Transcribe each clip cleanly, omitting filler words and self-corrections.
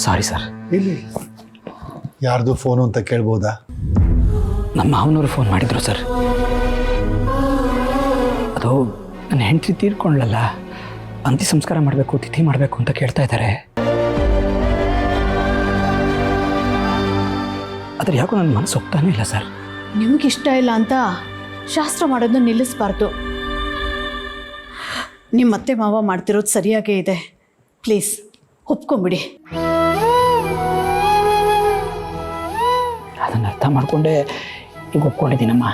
Sorry sir. ಇಲ್ಲಿ ಯಾರ್ದು phone ಅಂತ ಕೇಳ್ಬೋದಾ? ನಮ್ಮ ಮಾವನವರು ಫೋನ್ ಮಾಡಿದ್ರು ಸರ್. ಅದು ನನ್ನ ಹೆಂಡತಿ ತೀರ್ಕೊಂಡ್ಲಲ್ಲ, ಅಂತ್ಯ ಸಂಸ್ಕಾರ ಮಾಡಬೇಕು, ತಿಥಿ ಮಾಡಬೇಕು ಅಂತ ಕೇಳ್ತಾ ಇದ್ದಾರೆ. ಆದರೆ ಯಾಕೋ ನನ್ನ ಮನಸ್ಸು ಒಪ್ತಾನೇ ಇಲ್ಲ ಸರ್. ನಿಮಗಿಷ್ಟ ಇಲ್ಲ ಅಂತ ಶಾಸ್ತ್ರ ಮಾಡೋದನ್ನ ನಿಲ್ಲಿಸಬಾರ್ದು. ನಿಮ್ಮ ಅತ್ತೆ ಮಾವ ಮಾಡ್ತಿರೋದು ಸರಿಯಾಗೇ ಇದೆ. ಪ್ಲೀಸ್ ಒಪ್ಕೊಂಬಿಡಿ. ಅದನ್ನು ಅರ್ಥ ಮಾಡಿಕೊಂಡೆ ಈಗ ಒಪ್ಕೊಂಡಿದ್ದೀನಮ್ಮ.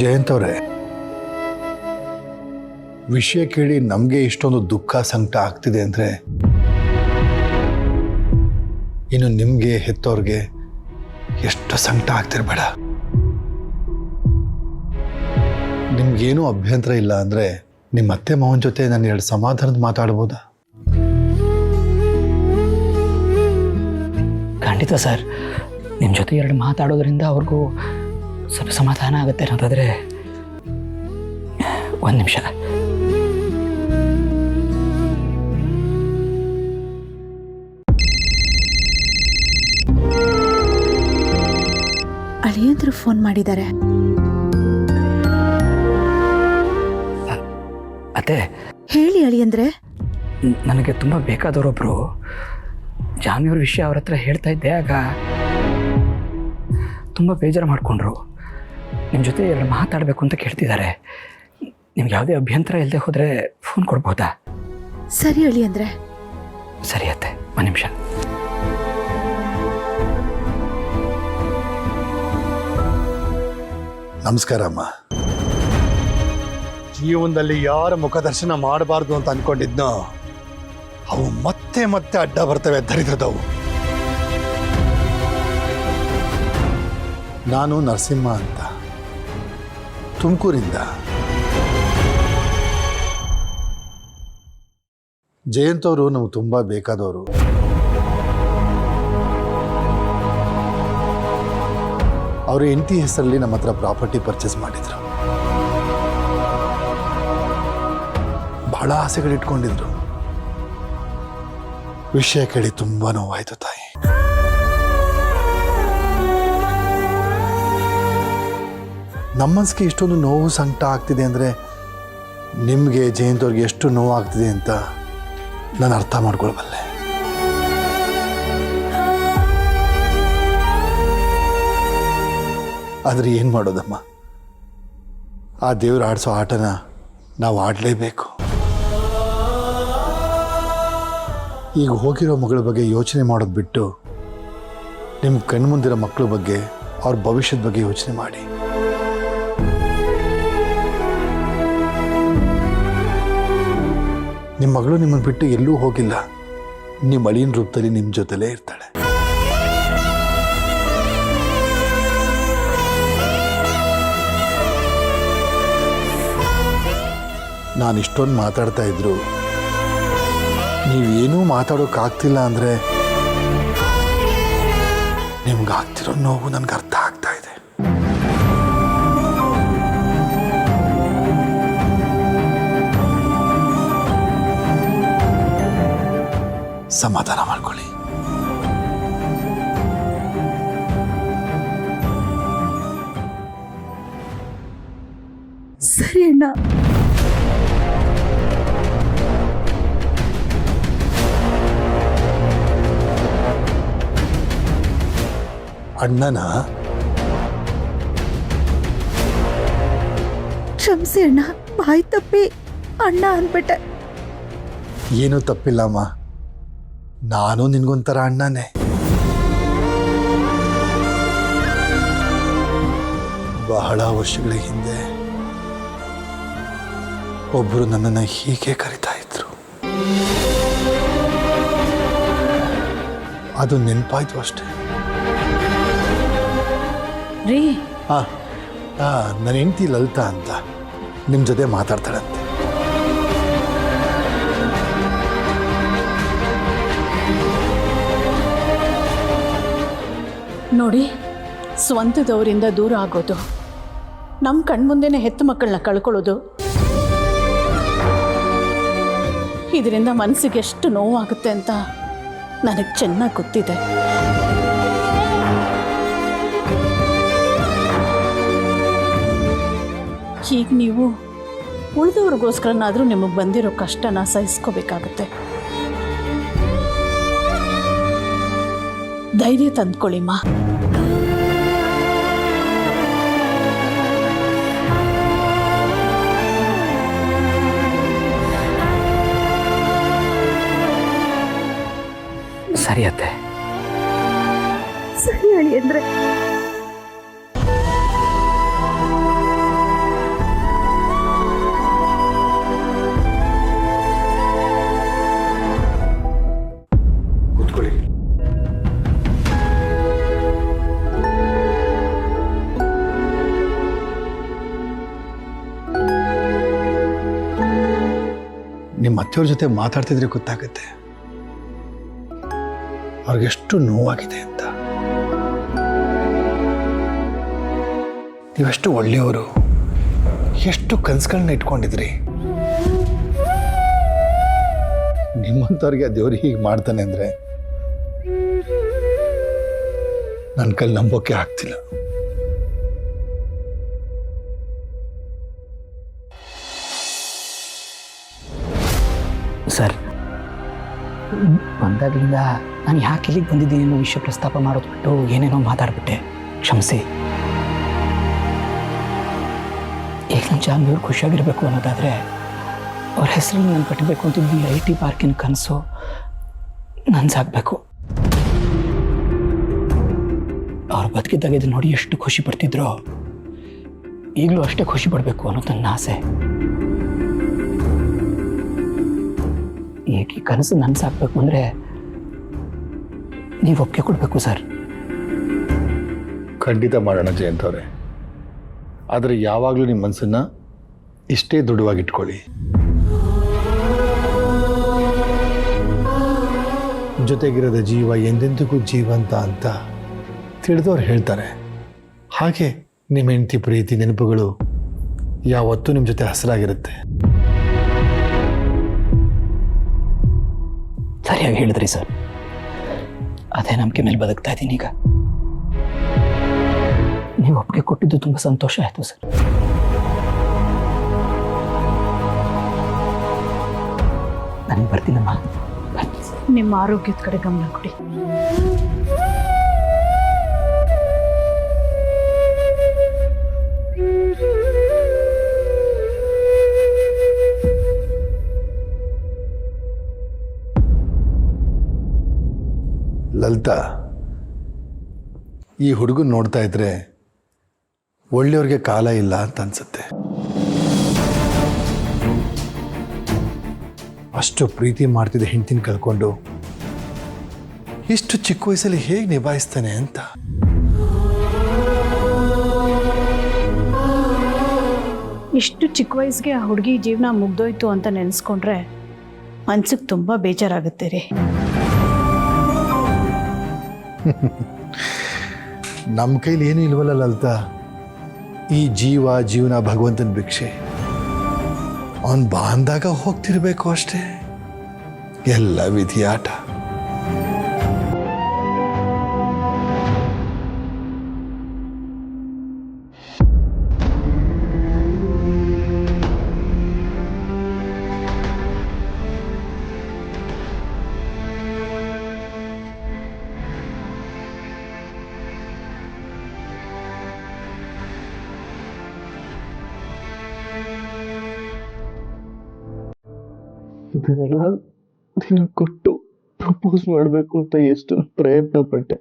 ಜಯಂತ್ ಅವರೇ, ವಿಷಯ ಕೇಳಿ ನಮಗೆ ಇಷ್ಟೊಂದು ದುಃಖ ಸಂಕಟ ಆಗ್ತಿದೆ ಅಂದರೆ ಇನ್ನು ನಿಮಗೆ ಹೆತ್ತವ್ರಿಗೆ ಎಷ್ಟು ಸಂಕಟ ಆಗ್ತಿರ್ಬೇಡ. ನಿಮ್ಗೇನೂ ಅಭ್ಯಂತರ ಇಲ್ಲ ಅಂದರೆ ನಿಮ್ಮ ಅತ್ತೆ ಮಾವನ ಜೊತೆ ನಾನು 2 ಸಮಾಧಾನದ ಮಾತಾಡ್ಬೋದಾ? ಖಂಡಿತ ಸರ್. ನಿಮ್ಮ ಜೊತೆ 2 ಮಾತಾಡೋದ್ರಿಂದ ಅವ್ರಿಗೂ ಸ್ವಲ್ಪ ಸಮಾಧಾನ ಆಗುತ್ತೆ ಅನ್ನೋದಾದರೆ. ಒಂದು ನಿಮಿಷ. ಅಳಿಯಂದ್ರು ಫೋನ್ ಮಾಡಿದ್ದಾರೆ. ಅತ್ತೆ, ಹೇಳಿ ಅಳಿಯಂದ್ರೆ. ನನಗೆ ತುಂಬ ಬೇಕಾದವರೊಬ್ಬರು ಜಾನ್ವಿಯವ್ರ ವಿಷಯ ಅವ್ರ ಹತ್ರ ಹೇಳ್ತಾ ಇದ್ದೆ. ಆಗ ತುಂಬ ಬೇಜಾರು ಮಾಡಿಕೊಂಡ್ರು. ನಿಮ್ಮ ಜೊತೆ 2 ಮಾತಾಡಬೇಕು ಅಂತ ಕೇಳ್ತಿದ್ದಾರೆ. ನಿಮ್ಗೆ ಯಾವುದೇ ಅಭ್ಯಂತರ ಇಲ್ಲದೆ ಹೋದರೆ ಫೋನ್ ಕೊಡ್ಬೋದಾ? ಸರಿ ಅಳಿಯಂದ್ರೆ. ಸರಿ ಅತ್ತೆ, ಒಂದು ನಿಮಿಷ. ನಮಸ್ಕಾರ ಅಮ್ಮ. ಜೀವನದಲ್ಲಿ ಯಾರ ಮುಖದರ್ಶನ ಮಾಡಬಾರ್ದು ಅಂತ ಅನ್ಕೊಂಡಿದ್ನೋ ಅವು ಮತ್ತೆ ಮತ್ತೆ ಅಡ್ಡ ಬರ್ತವೆ, ದರಿದ್ರದವು. ನಾನು ನರಸಿಂಹ ಅಂತ, ತುಮಕೂರಿಂದ. ಜಯಂತ್ ಅವರು ನಮ್ಗೆ ತುಂಬ ಬೇಕಾದವರು. ಅವ್ರ ಹೆಂಡತಿ ಹೆಸರಲ್ಲಿ ನಮ್ಮ ಹತ್ರ ಪ್ರಾಪರ್ಟಿ ಪರ್ಚೇಸ್ ಮಾಡಿದ್ರು. ಬಹಳ ಆಸೆಗಳಿಟ್ಕೊಂಡಿದ್ರು. ವಿಷಯ ಕೇಳಿ ತುಂಬಾ ನೋವಾಯ್ತು ತಾಯಿ. ನಮ್ಮನ್ಸ್ಗೆ ಇಷ್ಟೊಂದು ನೋವು ಸಂಕಟ ಆಗ್ತಿದೆ ಅಂದರೆ ನಿಮಗೆ ಜಯಂತ್ ಅವ್ರಿಗೆ ಎಷ್ಟು ನೋವಾಗ್ತಿದೆ ಅಂತ ನಾನು ಅರ್ಥ ಮಾಡ್ಕೊಳ್ಬಲ್ಲೆ. ಆದರೆ ಏನು ಮಾಡೋದಮ್ಮ, ಆ ದೇವ್ರು ಆಡಿಸೋ ಆಟನ ನಾವು ಆಡಲೇಬೇಕು. ಈಗ ಹೋಗಿರೋ ಮಗಳ ಬಗ್ಗೆ ಯೋಚನೆ ಮಾಡೋದು ಬಿಟ್ಟು ನಿಮ್ಮ ಕಣ್ಮುಂದಿರೋ ಮಕ್ಕಳ ಬಗ್ಗೆ, ಅವ್ರ ಭವಿಷ್ಯದ ಬಗ್ಗೆ ಯೋಚನೆ ಮಾಡಿ. ನಿಮ್ಮ ಮಗಳು ನಿಮ್ಮನ್ನು ಬಿಟ್ಟು ಎಲ್ಲೂ ಹೋಗಿಲ್ಲ. ನಿಮ್ಮ ಅಳಿಯನ ರೂಪದಲ್ಲಿ ನಿಮ್ಮ ಜೊತೆಲೇ ಇರ್ತಾಳೆ. ನಾನು ಇಷ್ಟೊಂದು ಮಾತಾಡ್ತಾ ಇದ್ರು ನೀವೇನೂ ಮಾತಾಡೋಕ್ಕಾಗ್ತಿಲ್ಲ ಅಂದರೆ ನಿಮ್ಗಾಗ್ತಿರೋ ನೋವು ನನಗೆ ಅರ್ಥ ಆಗ್ತಾ ಇದೆ. ಸಮಾಧಾನ ಮಾಡ್ಕೊಳ್ಳಿ. ಸರಿ ಅಣ್ಣ. ಅಣ್ಣನ ಕ್ಷಮಿಸಿ ಅಣ್ಣ, ಬಾಯಿ ತಪ್ಪಿ ಅಣ್ಣ ಅಂದ್ಬಿಟ್ಟೆ. ಏನೂ ತಪ್ಪಿಲ್ಲಮ್ಮ, ನಾನು ನಿನ್ಗೊಂಥರ ಅಣ್ಣನೇ. ಬಹಳ ವರ್ಷಗಳ ಹಿಂದೆ ಒಬ್ಬರು ನನ್ನನ್ನು ಹೀಗೆ ಕರಿತಾ ಇದ್ರು. ಅದು ನೆನಪಾಯ್ತು ಅಷ್ಟೆ. ರೀ, ನನ್ನ ಹೆಂಡತಿ ಲಲಿತಾ ಅಂತ ನಿಮ್ಮ ಜೊತೆ ಮಾತಾಡ್ತಾಳಂತೆ. ನೋಡಿ, ಸ್ವಂತದವರಿಂದ ದೂರ ಆಗೋದು, ನಮ್ಮ ಕಣ್ಮುಂದೆನೇ ಹೆತ್ತ ಮಕ್ಕಳನ್ನ ಕಳ್ಕೊಳ್ಳೋದು ಇದರಿಂದ ಮನಸ್ಸಿಗೆ ಎಷ್ಟು ನೋವಾಗುತ್ತೆ ಅಂತ ನನಗೆ ಚೆನ್ನಾಗಿ ಗೊತ್ತಿದೆ. ಈಗ ನೀವು ಉಳಿದವ್ರಿಗೋಸ್ಕರನಾದರೂ ನಿಮಗೆ ಬಂದಿರೋ ಕಷ್ಟನ ಸಹಿಸ್ಕೋಬೇಕಾಗುತ್ತೆ. ಧೈರ್ಯ ತಂದ್ಕೊಳ್ಳಿಮ್ಮ. ಸರಿ ಅತ್ತೆ. ಸರಿ ಹೇಳಿ ಅಂದ್ರೆ ಕೂತ್ಕೊಳ್ಳಿ. ನಿಮ್ಮ ಅತ್ತೆಯವ್ರ ಜೊತೆ ಮಾತಾಡ್ತಿದ್ರೆ ಗೊತ್ತಾಗುತ್ತೆ ಅವ್ರಿಗೆಷ್ಟು ನೋವಾಗಿದೆ ಅಂತ. ನೀವೆಷ್ಟು ಒಳ್ಳೆಯವರು, ಎಷ್ಟು ಕನಸುಗಳನ್ನ ಇಟ್ಕೊಂಡಿದ್ರಿ. ನಿಮ್ಮಂಥವ್ರಿಗೆ ಆ ದೇವ್ರು ಹೀಗೆ ಮಾಡ್ತಾನೆ ಅಂದರೆ ನನ್ನ ಕೈಲಿ ನಂಬೋಕೆ ಆಗ್ತಿಲ್ಲ. ಸರ್, ಬಂದಾಗಲಿಂದ ನಾನು ಯಾಕೆ ಇಲ್ಲಿಗೆ ಬಂದಿದ್ದೀನಿ ಅನ್ನೋ ವಿಷಯ ಪ್ರಸ್ತಾಪ ಮಾಡೋದು ಬಿಟ್ಟು ಏನೇನೋ ಮಾತಾಡ್ಬಿಟ್ಟೆ, ಕ್ಷಮಿಸಿ. ಈಗ ನನ್ನ ಜಾನ್ವಿಯವ್ರು ಖುಷಿಯಾಗಿರಬೇಕು ಅನ್ನೋದಾದರೆ ಅವ್ರ ಹೆಸರಲ್ಲಿ ನಾನು ಕಟ್ಟಬೇಕು ಅಂತಿದ್ದು IT ಪಾರ್ಕಿನ ಕನಸು ನನ್ಸಾಗಬೇಕು. ಅವ್ರು ಬದುಕಿದ್ದಾಗ ಇದನ್ನು ನೋಡಿ ಎಷ್ಟು ಖುಷಿ ಪಡ್ತಿದ್ರೋ ಈಗಲೂ ಅಷ್ಟೇ ಖುಷಿ ಪಡಬೇಕು ಅನ್ನೋದು ನನ್ನ ಆಸೆ. ಈಗ ಈ ಕನಸು ನನ್ಸಾಗಬೇಕು ಅಂದರೆ ನೀವು ಒಪ್ಪಿಗೆ ಕೊಡಬೇಕು ಸರ್. ಖಂಡಿತ ಮಾಡೋಣ ಜಯಂತ್ ಅವರೇ. ಆದರೆ ಯಾವಾಗಲೂ ನಿಮ್ಮ ಮನಸ್ಸನ್ನು ಇಷ್ಟೇ ದೃಢವಾಗಿಟ್ಕೊಳ್ಳಿ. ಜೊತೆಗಿರದ ಜೀವ ಎಂದೆಂದಿಗೂ ಜೀವಂತ ಅಂತ ತಿಳಿದವ್ರು ಹೇಳ್ತಾರೆ. ಹಾಗೆ ನಿಮ್ಮ ಹೆಂಡತಿ ಪ್ರೀತಿ ನೆನಪುಗಳು ಯಾವತ್ತೂ ನಿಮ್ಮ ಜೊತೆ ಹಸಿರಾಗಿರುತ್ತೆ. ಸರಿಯಾಗಿ ಹೇಳಿದ್ರಿ ಸರ್. ಅದೇ ನಂಬಿಕೆ ಮೇಲೆ ಬದುಕ್ತಾ ಇದ್ದೀನಿ ಈಗ. ನೀವು ಒಪ್ಪಿಗೆ ಕೊಟ್ಟಿದ್ದು ತುಂಬ ಸಂತೋಷ ಆಯಿತು ಸರ್. ನಾನು ಬರ್ತೀನಮ್ಮ. ನಿಮ್ಮ ಆರೋಗ್ಯದ ಕಡೆ ಗಮನ ಕೊಡಿ. ಲಲಿತಾ, ಈ ಹುಡುಗನ ನೋಡ್ತಾ ಇದ್ರೆ ಒಳ್ಳೆಯವ್ರಿಗೆ ಕಾಲ ಇಲ್ಲ ಅಂತ ಅನ್ಸುತ್ತೆ. ಅಷ್ಟು ಪ್ರೀತಿ ಮಾಡ್ತಿದ್ದ ಹೆಂಡತಿನ ಕಳ್ಕೊಂಡು ಇಷ್ಟು ಚಿಕ್ಕ ವಯಸ್ಸಲ್ಲಿ ಹೇಗೆ ನಿಭಾಯಿಸ್ತಾನೆ ಅಂತ. ಇಷ್ಟು ಚಿಕ್ಕ ವಯಸ್ಸಿಗೆ ಆ ಹುಡುಗಿ ಜೀವನ ಮುಗ್ದೋಯ್ತು ಅಂತ ನೆನೆಸ್ಕೊಂಡ್ರೆ ಮನ್ಸಿಗೆ ತುಂಬ ಬೇಜಾರಾಗುತ್ತೆ ರೀ. ನಮ್ಮ ಕೈಲಿ ಏನೂ ಇಲ್ವಲ್ಲ ಲಲಿತಾ. ಈ ಜೀವನ ಭಗವಂತನ ಭಿಕ್ಷೆ. ಅವನು ಬಾಂದಾಗ ಹೋಗ್ತಿರ್ಬೇಕು ಅಷ್ಟೇ. ಎಲ್ಲ ವಿಧಿಯಾಟ. ಇದನ್ನೆಲ್ಲ ದಿನ ಕೊಟ್ಟು ಪ್ರಪೋಸ್ ಮಾಡಬೇಕು ಅಂತ ಎಷ್ಟು ಪ್ರಯತ್ನ ಪಟ್ಟೆ,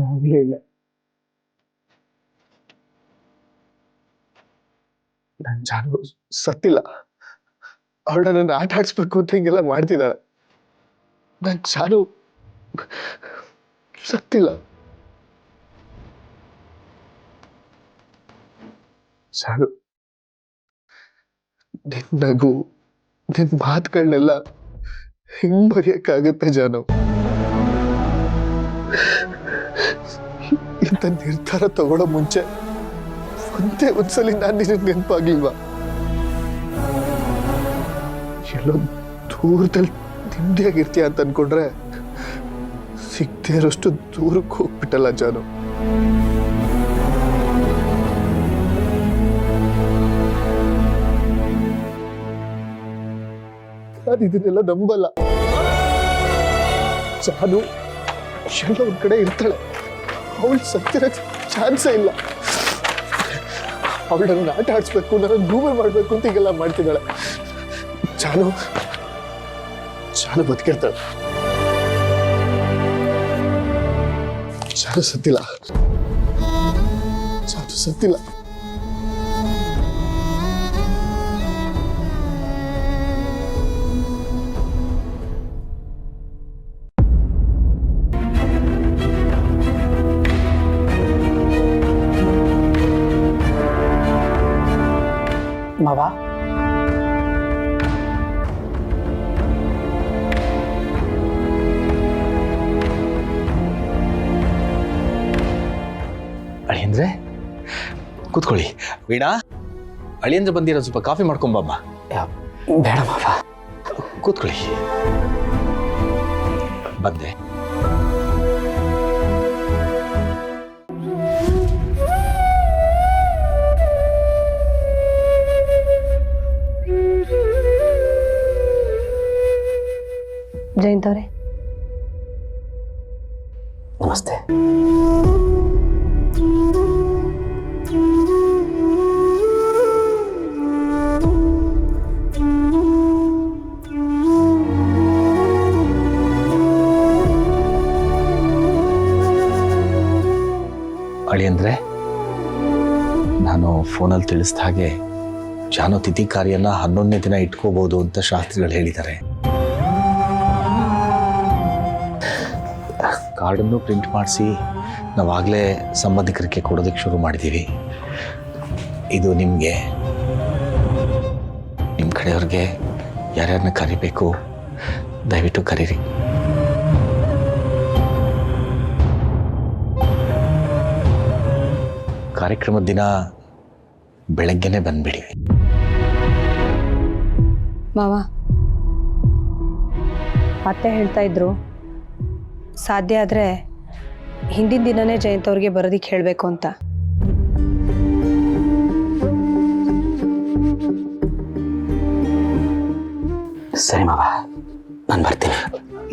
ಆಗಲೇ ಇಲ್ಲ. ನನ್ನ ಜಾನು ಸತ್ತಿಲ್ಲ. ಅವಳನ್ನ ನನ್ನ ಆಟ ಆಡಿಸ್ಬೇಕು ಅಂತ ಹಿಂಗೆಲ್ಲ ಮಾಡ್ತಿದ್ದಾಳೆ. ನನ್ನ ಜಾನು ಸತ್ತಿಲ್ಲ. ಜಾನು, ನಿನ್ ನಗು, ನಿನ್ ಮಾತುಗಳನ್ನೆಲ್ಲ ಹಿಂಗ್ ಬರೆಯಕ್ಕಾಗತ್ತೆ ಜಾನು? ಇಂಥ ನಿರ್ಧಾರ ತಗೊಳ್ಳೋ ಮುಂಚೆ ಒಂದ್ಸಲಿ ನಾನು ನಿನಗೆ ನೆನಪಾಗ್ಲಿಲ್ವಾ? ಎಲ್ಲೋ ದೂರದಲ್ಲಿ ನೆಮ್ಮದಿಯಾಗಿರ್ತೀಯ ಅಂತ ಅನ್ಕೊಂಡ್ರೆ ಸಿಗದೆ ಇರೋಷ್ಟು ದೂರಕ್ಕೆ ಹೋಗ್ಬಿಟ್ಟಲ್ಲ ಜಾನು. ನಾನು ಇದನ್ನೆಲ್ಲ ನಂಬಲ್ಲ. ಜಾನು ಎಲ್ಲ ಒಂದ್ ಕಡೆ ಇರ್ತಾಳೆ, ಅವಳು ಸತ್ತಿರಕ್ಕೆ ಚಾನ್ಸೇ ಇಲ್ಲ. ಅವಳು ನನ್ನ ಆಟ ಆಡಿಸ್ಬೇಕು, ನನ್ನ ಗೂಬೆ ಮಾಡ್ಬೇಕು ಅಂತ ಈಗೆಲ್ಲ ಮಾಡ್ತಿದ್ದಾಳೆ. ಜಾನು ಬದುಕಿರ್ತಾಳೆ. ಜಾನು ಸತ್ತಿಲ್ಲ. ಮಾವ, ಅಳಿಯಂದ್ರೆ ಕೂತ್ಕೊಳ್ಳಿ. ವೀಣಾ, ಅಳಿಯಂದ್ರೆ ಬಂದಿರೋ ಸ್ವಲ್ಪ ಕಾಫಿ ಮಾಡ್ಕೊಂಬಮ್ಮ. ಬೇಡ ಮಾವ, ಕೂತ್ಕೊಳ್ಳಿ. ಬಂದೆ. ಜಯಂತ್ ಅವರೇ, ನಮಸ್ತೆ. ಅಳಿಯಂದ್ರೆ, ನಾನು ಫೋನಲ್ಲಿ ತಿಳಿಸಿದ ಹಾಗೆ ಜಾನು ತಿಥಿ ಕಾರ್ಯನ 11ನೇ ದಿನ ಇಟ್ಕೋಬಹುದು ಅಂತ ಶಾಸ್ತ್ರಿಗಳು ಹೇಳಿದ್ದಾರೆ. ಕಾರ್ಡನ್ನು ಪ್ರಿಂಟ್ ಮಾಡಿಸಿ ನಾವಾಗಲೇ ಸಂಬಂಧಿಕರಿಗೆ ಕೊಡೋದಕ್ಕೆ ಶುರು ಮಾಡಿದ್ದೀವಿ. ಇದು ನಿಮಗೆ, ನಿಮ್ಮ ಕಡೆಯವ್ರಿಗೆ ಯಾರ್ಯಾರನ್ನ ಕರಿಬೇಕು ದಯವಿಟ್ಟು ಕರೀರಿ. ಕಾರ್ಯಕ್ರಮದ ದಿನ ಬೆಳಗ್ಗೆನೆ ಬಂದ್ಬಿಡಿ. ಮಾವ, ಅತ್ತೆ ಹೇಳ್ತಾ ಇದ್ರು ಸಾಧ್ಯ ಆದರೆ ಹಿಂದಿನ ದಿನನೇ ಜಯಂತ್ ಅವ್ರಿಗೆ ಬರೋದಕ್ಕೆ ಹೇಳಬೇಕು ಅಂತ. ಸರಿ ಮಾವ, ನಾನು ಬರ್ತೀನಿ.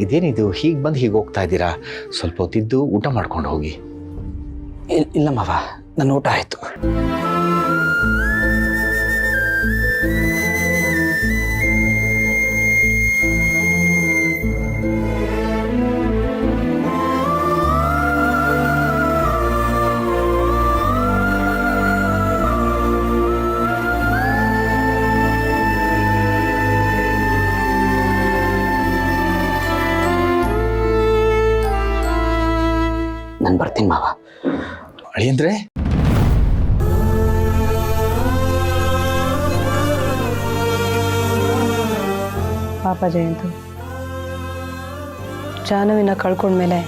ಇದೇನಿದು ಹೀಗೆ ಬಂದು ಹೀಗೆ ಹೋಗ್ತಾ ಇದ್ದೀರಾ? ಸ್ವಲ್ಪ ಹೊತ್ತಿದ್ದು ಊಟ ಮಾಡ್ಕೊಂಡು ಹೋಗಿ. ಇಲ್ಲ ಮಾವ, ನನ್ನ ಊಟ ಆಯಿತು. ನಾನು ಬರ್ತೀನಿ ಮಾವ. ಅಳಿಯಂದ್ರೆ, ಪಾಪ ಜಯಂತ್ ಜಾನುವಿನ ಕಳ್ಕೊಂಡ್ಮೇಲೆ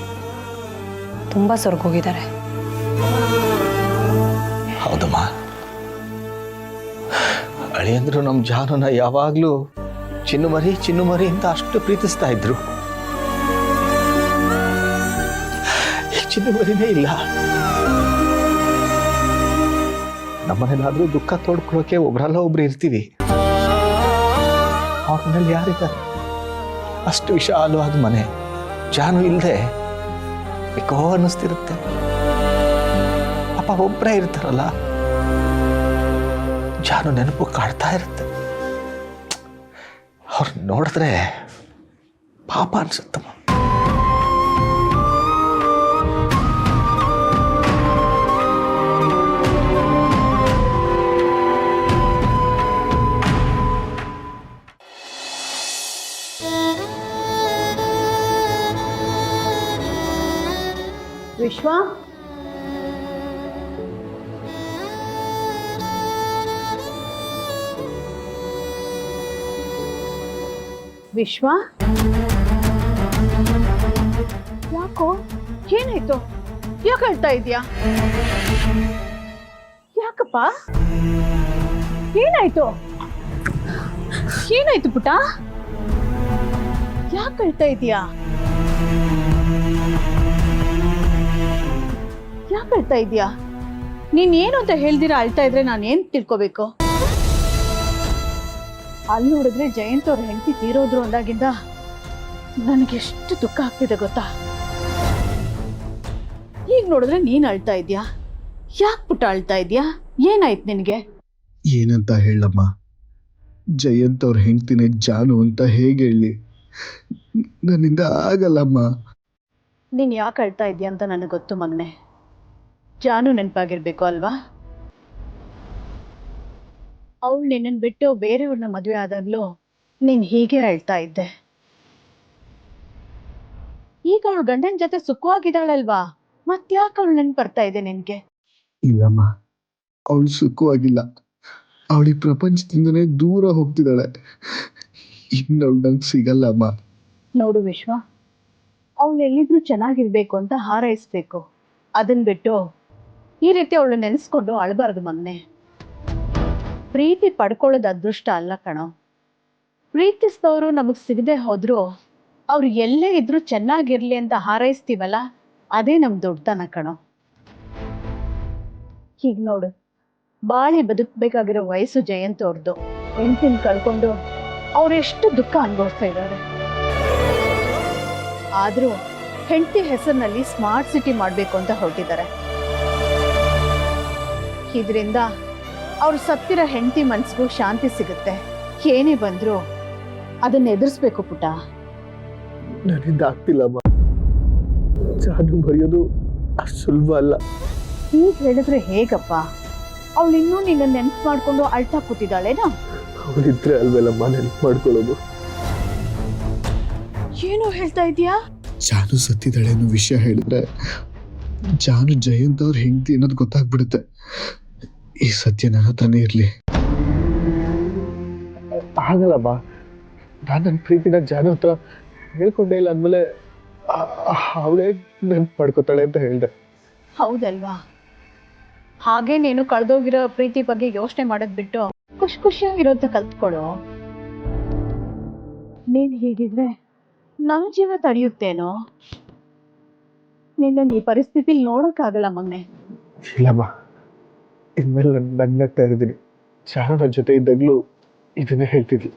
ತುಂಬ ಸೊರಗೋಗಿದ್ದಾರೆ. ಹೌದಮ್ಮ, ಅಳಿಯಂದ್ರು ನಮ್ಮ ಜಾನುನ ಯಾವಾಗಲೂ ಚಿನ್ನು ಮರಿ ಅಂತ ಅಷ್ಟು ಪ್ರೀತಿಸ್ತಾ ಇದ್ರು. ಚಿನ್ನು ಮರಿನೇ ಇಲ್ಲ. ನಮ್ಮನೇಲಾದ್ರೂ ದುಃಖ ತೋಡ್ಕೊಳ್ಳೋಕೆ ಒಬ್ರಲ್ಲ ಒಬ್ರು ಇರ್ತೀವಿ. ಅವ್ರ ಮನೇಲಿ ಯಾರಿದ್ದಾರೆ? ಅಷ್ಟು ವಿಶಾಲವಾದ ಮನೆ. ಜಾನು ಇಲ್ಲದೆ ಬೇಕೋ ಅನ್ನಿಸ್ತಿರುತ್ತೆ. ಪಾಪ ಒಬ್ಬರೇ ಇರ್ತಾರಲ್ಲ, ಜಾನು ನೆನಪು ಕಾಡ್ತಾ ಇರುತ್ತೆ. ಅವ್ರು ನೋಡಿದ್ರೆ ಪಾಪ ಅನ್ಸುತ್ತಮ್ಮ. ವಿಶ್ವ, ವಿಶ್ವ, ಯಾಕೋ ಏನಾಯ್ತು? ಯಾಕೆ ಹೇಳ್ತಾ ಇದೀಯಾ? ಯಾಕಪ್ಪ, ಏನಾಯ್ತು? ಏನಾಯ್ತು ಪುಟ್ಟ? ಯಾಕೆ ಅಳ್ತಾ ಇದೀಯಾ? ಯಾಕೆ ಅಳ್ತಾ ಇದೀಯಾ? ನೀನ್ ಏನು ಅಂತ ಹೇಳ್ದಿರಾ ಅಳ್ತಾ ಇದ್ರೆ ನಾನು ಏನ್ ತಿಳ್ಕೊಬೇಕು? ಅಲ್ಲಿ ನೋಡಿದ್ರೆ ಜಯಂತ್ ಅವ್ರ ಹೆಂಡತಿ ತೀರೋದ್ರು ಅಂದಾಗಿಂದ ನನಗೆ ಎಷ್ಟು ದುಃಖ ಆಗ್ತಿದೆ ಗೊತ್ತಾ? ಈಗ ನೋಡಿದ್ರೆ ನೀನ್ ಅಳ್ತಾ ಇದ್ಯಾ. ಯಾಕೆ ಪುಟ್ಟ ಅಳ್ತಾ ಇದ್ಯಾ? ಏನಾಯ್ತು ನಿನಗೆ? ಏನಂತ ಹೇಳಮ್ಮ, ಜಯಂತ್ ಅವ್ರ ಹೆಂಡ್ತಿನೇ ಜಾನು ಅಂತ ಹೇಗೆ ಹೇಳಿ? ನನ್ನಿಂದ ಆಗಲ್ಲಮ್ಮ. ನೀನ್ ಯಾಕೆ ಅಳ್ತಾ ಇದ್ಯಾ ಅಂತ ನನಗೆ ಗೊತ್ತು ಮಗನೆ. ಜಾನು ನೆನಪಾಗಿರ್ಬೇಕು ಅಲ್ವಾ? ಅವಳು ನಿನ್ನನ್ನು ಬಿಟ್ಟು ಬೇರೆಯವ್ರನ್ನ ಮದುವೆ ಆದಾಗ್ಲೂ ನೀನ್ ಹೀಗೆ ಅಳ್ತಾ ಇದ್ದೆ. ಈಗ ಅವಳು ಗಂಡನ ಜೊತೆ ಸುಖವಾಗಿದ್ದಾಳಲ್ವಾ? ಮತ್ಯಾಕೆ ಅವಳು ನೆನ್ಪು ಬರ್ತಾ ಇದೆ ನಿನ್ಗೆ? ಇಲ್ಲಮ್ಮ, ಅವಳು ಸುಖವಾಗಿಲ್ಲ. ಅವಳಿ ಪ್ರಪಂಚದಿಂದನೇ ದೂರ ಹೋಗ್ತಿದ್ದಾಳೆ. ಇನ್ನವಳು ನಂಗೆ ಸಿಗಲ್ಲಮ್ಮ. ನೋಡು ವಿಶ್ವ, ಅವಳು ಎಲ್ಲಿದ್ರು ಚೆನ್ನಾಗಿರ್ಬೇಕು ಅಂತ ಹಾರೈಸ್ಬೇಕು. ಅದನ್ ಬಿಟ್ಟು ಈ ರೀತಿ ಅವಳು ನೆನೆಸ್ಕೊಂಡು ಅಳಬಾರ್ದು ಮಗನೆ. ಪ್ರೀತಿ ಪಡ್ಕೊಳ್ಳೋದು ಅದೃಷ್ಟ ಅಲ್ಲ ಕಣೋ. ಪ್ರೀತಿಸಿದವರು ನಮಗ್ ಸಿಗದೆ ಹೋದ್ರು ಅವ್ರು ಎಲ್ಲೇ ಇದ್ರು ಚೆನ್ನಾಗಿರ್ಲಿ ಅಂತ ಹಾರೈಸ್ತೀವಲ್ಲ, ಅದೇ ನಮ್ ದೊಡ್ಡತನ ಕಣೋ. ಹೀಗ್ ನೋಡು, ಬಾಳಿ ಬದುಕಬೇಕಾಗಿರೋ ವಯಸ್ಸು ಜಯಂತ್ ಅವ್ರದ್ದು. ಹೆಂಡತಿನ ಕಳ್ಕೊಂಡು ಅವ್ರೆಷ್ಟು ದುಃಖ ಅನುಭವಿಸ್ತಾ ಇದ್ದಾರೆ. ಆದ್ರೂ ಹೆಂಡತಿ ಹೆಸರಿನಲ್ಲಿ ಸ್ಮಾರ್ಟ್ ಸಿಟಿ ಮಾಡ್ಬೇಕು ಅಂತ ಹೊರಟಿದ್ದಾರೆ. ಇದರಿಂದ ಅವ್ರು ಸತ್ತಿರೋ ಹೆಂಡತಿ ಮನ್ಸಿಗೂ ಶಾಂತಿ ಸಿಗುತ್ತೆ. ಏನೇ ಬಂದ್ರು ಅದನ್ನ ಎದುರಿಸ್ಬೇಕು ಪುಟ. ನನ್ನಿಂದ ಆಗ್ತಿಲ್ಲಮ್ಮ. ಜಾನು ಬರೆಯೋದು ಅಷ್ಟು ಸುಲಭ ಅಲ್ಲ. ಈಗ ಹೇಳಿದ್ರೆ ಹೇಗಪ್ಪ? ಅವಳು ಇನ್ನೂ ನಿನ್ನ ನೆನ್ಪು ಮಾಡ್ಕೊಂಡು ಅಳ್ತಾ ಕೂತಿದ್ದಾಳೇನಾ? ಅವಳಿದ್ರೆ ಅಲ್ವೇಲಮ್ಮ ನೆನಪು ಮಾಡ್ಕೊಳ್ಳೋದು. ಏನು ಹೇಳ್ತಾ ಇದೀಯಾ? ಜಾನು ಸತ್ತಿದ್ದಾಳೆ ಅನ್ನೋ ವಿಷಯ ಹೇಳಿದ್ರೆ ಜಾನು ಜಯಂತ್ ಅವ್ರ ಹೆಂಡತಿ ಅನ್ನೋದು ಗೊತ್ತಾಗ್ಬಿಡುತ್ತೆ. ಈ ಸತ್ಯ ನನ್ನ ಹತ್ರನೇ ಇರ್ಲಿ. ಆಗಲ್ಲಮ್ಮ, ನಾನು ನನ್ನ ಪ್ರೀತಿನ ಜಾನು ಹತ್ರ ಹೇಳ್ಕೊಂಡೇ ಇಲ್ಲ ಅಂದಮೇಲೆ ಅವಳೇ ನೆನ್ಪು ಮಾಡ್ಕೋತಾಳೆ ಅಂತ ಹೇಳ್ದೆ. ಹೌದಲ್ವಾ? ಹಾಗೆ ನೀನು ಕಳೆದೋಗಿರೋ ಪ್ರೀತಿ ಬಗ್ಗೆ ಯೋಚನೆ ಮಾಡೋದ್ ಬಿಟ್ಟು ಖುಷಿಯಾಗಿರೋಂತ ಕಲ್ತ್ಕೊಳ್ಳೋ. ನೀನ್ ಹೀಗಿದ್ರೆ ನಮ್ಮ ಜೀವ ತಡೆಯುತ್ತೇನೋ? ನಿನ್ನ ಈ ಪರಿಸ್ಥಿತಿಲಿ ನೋಡೋಕ್ಕಾಗಲ್ಲ ಮಗನೆ. ಇಲ್ಲಮ್ಮ, ಇನ್ಮೇಲೆ ನಾನು ನಗ್ನಾಗ್ತಾ ಇದ್ದೀನಿ. ಜಾನು ನನ್ನ ಜೊತೆ ಇದ್ದಾಗಲೂ ಇದನ್ನೇ ಹೇಳ್ತಿದ್ಲು.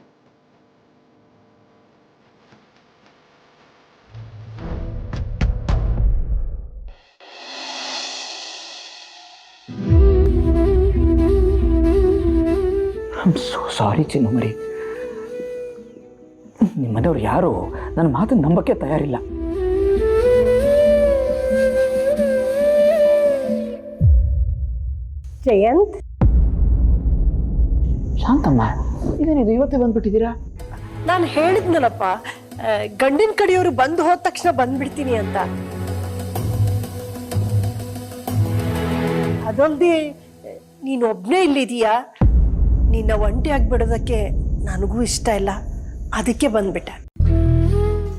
ಸೋ ಸಾರಿ ಚಿನ್ನು ಮರಿ. ನಿಮ್ಮ ಮನೆಯವ್ರು ಯಾರು ನನ್ನ ಮಾತನ್ನು ನಂಬಕ್ಕೆ ತಯಾರಿಲ್ಲ. ಜಯಂತ್, ಶಾಂತಮ್ಮ, ಇದೇನಿದು ಇವತ್ತೇ ಬಂದ್ಬಿಟ್ಟಿದ್ದೀರಾ? ನಾನು ಹೇಳಿದ್ನಲ್ಲಪ್ಪ, ಗಂಡಿನ ಕಡೆಯವರು ಬಂದು ಹೋದ ತಕ್ಷಣ ಬಂದ್ಬಿಡ್ತೀನಿ ಅಂತ. ಅದೊಂದೇ ನೀನೊಬ್ಬನೇ ಇಲ್ಲಿದೀಯಾ. ನಿನ್ನ ಒಂಟಿಯಾಗಿ ಬಿಡೋದಕ್ಕೆ ನನಗೂ ಇಷ್ಟ ಇಲ್ಲ, ಅದಕ್ಕೆ ಬಂದ್ಬಿಟ್ಟೆ.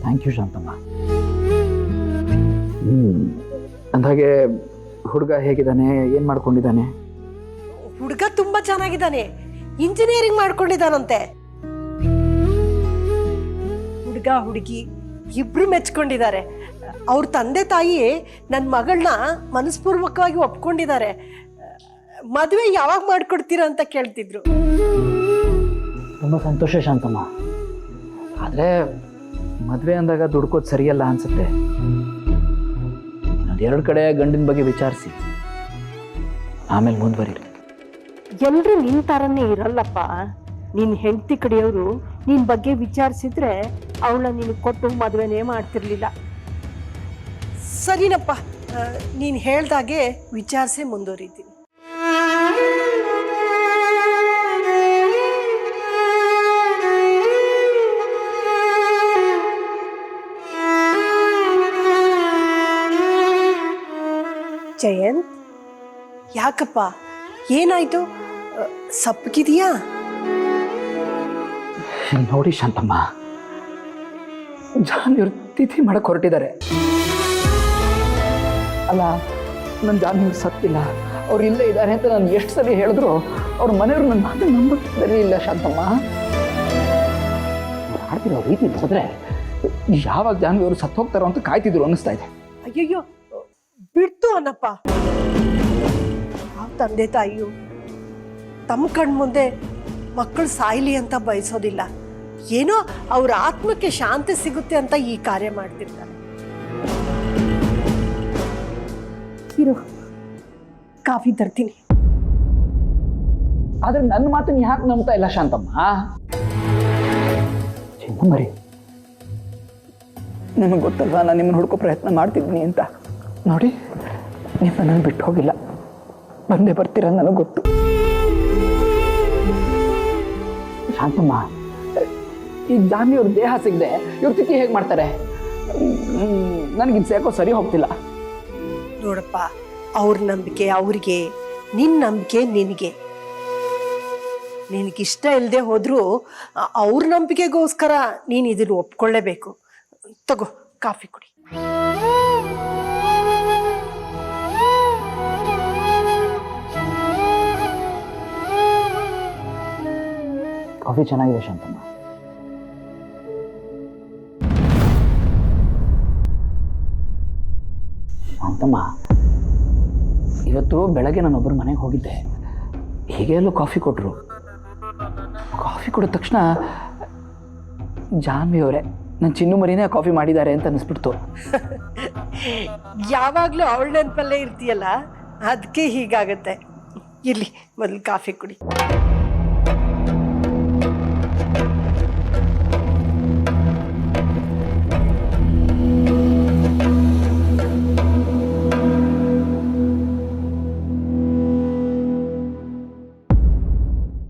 Thank you Shantamma. ಅಂದಾಗೆ ಹುಡುಗ ಹೇಗಿದ್ದಾನೆ, ಏನು ಮಾಡ್ಕೊಂಡಿದ್ದಾನೆ? ಹುಡುಗ ತುಂಬಾ ಚೆನ್ನಾಗಿದ್ದಾನೆ, ಇಂಜಿನಿಯರಿಂಗ್ ಮಾಡ್ಕೊಂಡಿದ್ದಾನಂತೆ. ಹುಡುಗ ಹುಡುಗಿ ಇಬ್ರು ಮೆಚ್ಕೊಂಡಿದ್ದಾರೆ. ಅವ್ರ ತಂದೆ ತಾಯಿ ನನ್ನ ಮಗಳನ್ನ ಮನಸ್ಪೂರ್ವಕವಾಗಿ ಒಪ್ಕೊಂಡಿದ್ದಾರೆ. ಮದುವೆ ಯಾವಾಗ ಮಾಡ್ಕೊಡ್ತೀರಾ ಅಂತ ಕೇಳ್ತಿದ್ರು. ತುಂಬ ಸಂತೋಷ ಶಾಂತಮ್ಮ. ಆದರೆ ಮದುವೆ ಅಂದಾಗ ದುಡ್ಕೋದು ಸರಿಯಲ್ಲ ಅನ್ಸುತ್ತೆ. ಇನ್ನೊಂದೆರಡು ಕಡೆ ಗಂಡಿನ ಬಗ್ಗೆ ವಿಚಾರಿಸಿ ಆಮೇಲೆ ಮುಂದುವರಿರಿ. ಎಲ್ಲರೂ ನಿನ್ ತರನೇ ಇರಲ್ಲಪ್ಪ. ನಿನ್ ಹೆಂಡತಿ ಕಡೆಯವರು ನಿನ್ ಬಗ್ಗೆ ವಿಚಾರಿಸಿದ್ರೆ ಅವಳ ನಿನಗೆ ಕೊಟ್ಟು ಮದುವೆನೇ ಮಾಡ್ತಿರ್ಲಿಲ್ಲ. ಸರಿನಪ್ಪ, ನೀನು ಹೇಳ್ದಾಗೆ ವಿಚಾರಿಸಿ ಮುಂದುವರಿತೀನಿ. ಜಯಂತ್, ಯಾಕಪ್ಪ, ಏನಾಯ್ತು? ಸಪ್ಪಗಿದೆಯಾ? ನೋಡಿ ಶಾಂತಮ್ಮ, ಜಾನ್ ಇವ್ರು ತಿಥಿ ಮಾಡಕ್ಕೆ ಹೊರಟಿದ್ದಾರೆ. ಅಲ್ಲ, ನನ್ನ ಜಾನ್ ಇವ್ರು ಸತ್ತಿಲ್ಲ, ಅವ್ರು ಇಲ್ಲೇ ಇದ್ದಾರೆ ಅಂತ ನಾನು ಎಷ್ಟು ಸಲ ಹೇಳಿದ್ರು ಅವ್ರ ಮನೆಯವ್ರು ನನ್ನ ಮಾತು ನಂಬಕ್ಕೆ ಇಲ್ಲ ಶಾಂತಮ್ಮ. ಮಾತಾಡ್ತಿರೋ ರೀತಿ ನೋಡಿದ್ರೆ ಯಾವಾಗ ಜಾನ್ವಿ ಅವರು ಸತ್ತು ಹೋಗ್ತಾರೋ ಅಂತ ಕಾಯ್ತಿದ್ರು ಅನ್ನಿಸ್ತಾ ಇದೆ. ಅಯ್ಯಯ್ಯೋ ಬಿಡ್ತು ಅನ್ನಪ್ಪ. ಯಾವ ತಂದೆ ತಾಯಿಯು ತಮ್ಮ ಕಣ್ಮುಂದೆ ಮಕ್ಕಳು ಸಾಯ್ಲಿ ಅಂತ ಬಯಸೋದಿಲ್ಲ. ಏನೋ ಅವ್ರ ಆತ್ಮಕ್ಕೆ ಶಾಂತಿ ಸಿಗುತ್ತೆ ಅಂತ ಈ ಕಾರ್ಯ ಮಾಡ್ತಿರ್ತಾರೆ. ಇರು, ಕಾಫಿ ತರ್ತೀನಿ. ಆದ್ರೆ ನನ್ನ ಮಾತನ್ನ ಯಾಕೆ ನಂಬ್ತಾ ಇಲ್ಲ ಶಾಂತಮ್ಮ? ಚಿನ್ನಮರಿ, ನಿಮಗೆ ಗೊತ್ತಲ್ವಾ ನಾನು ನಿಮ್ಮನ್ನು ಹುಡ್ಕೋ ಪ್ರಯತ್ನ ಮಾಡ್ತಿದ್ದೀನಿ ಅಂತ. ನೋಡಿ, ನಿಮ್ಮ ನನ್ನ ಬಿಟ್ಟು ಹೋಗಿಲ್ಲ, ಬಂದೇ ಬರ್ತೀರ ನನಗೆ ಗೊತ್ತು. ಶಾಂತಮ್ಮ, ಈಗ ಜಾನ್ವಿ ಅವ್ರ ದೇಹ ಸಿಗದೆ ಇವ್ರ ತಿಥಿ ಹೇಗೆ ಮಾಡ್ತಾರೆ? ನನಗಿದು ಯಾಕೋ ಸರಿ ಹೋಗ್ತಿಲ್ಲ. ನೋಡಪ್ಪ, ಅವ್ರ ನಂಬಿಕೆ ಅವ್ರಿಗೆ, ನಿನ್ನ ನಂಬಿಕೆ ನಿನಗೆ. ನಿನಗಿಷ್ಟ ಇಲ್ಲದೆ ಹೋದ್ರೂ ಅವ್ರ ನಂಬಿಕೆಗೋಸ್ಕರ ನೀನು ಇದನ್ನು ಒಪ್ಕೊಳ್ಳೇಬೇಕು. ತಗೋ, ಕಾಫಿ ಕುಡಿ. ಕಾಫಿ ಚೆನ್ನಾಗಿದೆ ಶಾಂತಮ್ಮ. ಶಾಂತಮ್ಮ, ಇವತ್ತು ಬೆಳಗ್ಗೆ ನಾನೊಬ್ಬರ ಮನೆಗೆ ಹೋಗಿದ್ದೆ. ಹೀಗೆ ಎಲ್ಲೋ ಕಾಫಿ ಕೊಟ್ಟರು. ಕಾಫಿ ಕೊಡಿದ ತಕ್ಷಣ ಜಾನ್ವಿ ಅವರೇ ನನ್ನ ಚಿನ್ನು ಮರಿನೇ ಕಾಫಿ ಮಾಡಿದ್ದಾರೆ ಅಂತ ಅನಿಸ್ಬಿಡ್ತು. ಯಾವಾಗಲೂ ಅವಳ ನೆನಪಲ್ಲೇ ಇರ್ತೀಯಲ್ಲ, ಅದಕ್ಕೆ ಹೀಗಾಗತ್ತೆ. ಇರ್ಲಿ, ಮೊದಲು ಕಾಫಿ ಕುಡಿ.